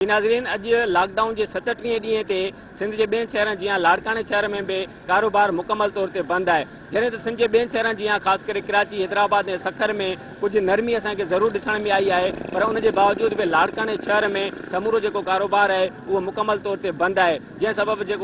नाज़रीन, अॼु लॉकडाउन के 37 ॾींहं ते सिंध के ॿियनि शहरनि जीअं लाड़काने शहर में भी कारोबार मुकम्मल तौर ते बंद है। जैसे सिंध के ॿियनि शहरनि जीअं ख़ासि करे कराची, हैदराबाद ऐं सखर में कुछ नरमी असांखे ज़रूर ॾिसण में आई है, पर उनके बावजूद भी लाड़काने शहर में समूरो जो कारोबार है वो मुकम्मल तौर ते बंद है। जै सबब जो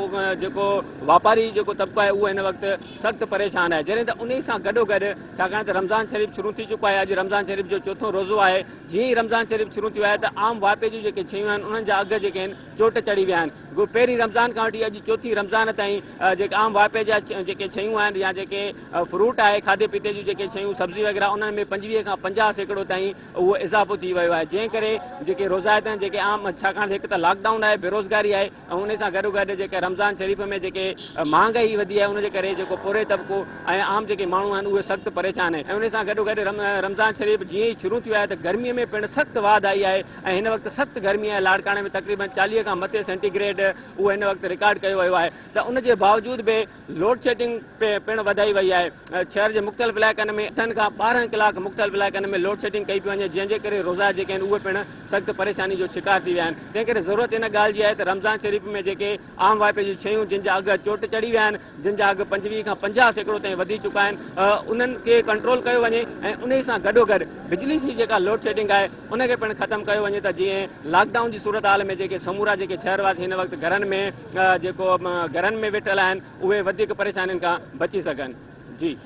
वापारी जो तबको है वो इन वक्त सख्त परेशान है। जैसे उन सां गॾोगॾु छाकाणि त रमज़ान शरीफ शुरू थी चुको है, अॼु रमज़ान शरीफ जो चौथो रोज़ो है। जीअं ही रमज़ान शरीफ शुरू थियो है तो आम वापे जी जेके शयूं आहिनि उन्हनि जा अघ जेके आहिनि चोट चढ़ी विया आहिनि। पहिरीं रमज़ान खां वठी अॼु चौथी रमज़ान ताईं जेके आम वापे जा जेके शयूं आहिनि या जेके फ्रूट है, खाधे पीते जूं जेके शयूं सब्जी वग़ैरह उन्हनि में 25 खां 50% ताईं उहो इज़ाफ़ो थी वियो आहे। जंहिं करे जेके रोज़ाइत आहिनि जेके आम, छाकाणि हिकु त लॉकडाउन आहे, बेरोज़गारी आहे ऐं उन सां गॾोगॾु जेके रमज़ान शरीफ़ में जेके महांगाई वधी आहे उनजे करे जेको पोरे तबको ऐं आम जेके माण्हू आहिनि उहे सख़्तु परेशान आहिनि। ऐं उन सां गॾोगॾु रमज़ान शरीफ़ जीअं ई शुरू थियो आहे त गर्मीअ में पिणु सख़्तु वाध आई आहे ऐं हिन वक़्तु सख़्तु गर्मी आहे। लाड़काने में तक़रीबन 40 खां मथे सेंटीग्रेड उहो हिन वक़्तु रिकॉर्ड कयो वियो आहे। त उनजे बावजूद भी लोड शेडिंग पिणु वधाई वई आहे। शहर जे मुख़्तलिफ़ इलाइक़नि में 8 खां 12 कलाक मुख़्तलिफ़ इलाइक़नि में लोड शेडिंग कई पई वञे, जंहिंजे करे रोज़ा जेके आहिनि उहे पिणु सख़्तु परेशानी जो शिकार थी विया आहिनि। तंहिं करे ज़रूरत इन ॻाल्हि जी आहे त रमज़ान शरीफ़ में जेके आम वाइपे जी शयूं जिन जा अघ चोट चढ़ी विया आहिनि, जिन जा अघ 25 खां 50% ताईं वधी चुका आहिनि, उन्हनि खे कंट्रोल कयो वञे ऐं उन सां गॾोगॾु बिजली जी जेका लोड शेडिंग आहे उनखे पिणु ख़तमु कयो वञे त जीअं लॉकडाउन जी सूरत हाल में जेके समूरा जेके शहरवासी हिन वक़्तु घरनि में वेठल आहिनि उहे वधीक परेशानियुनि खां बची सघनि। जी।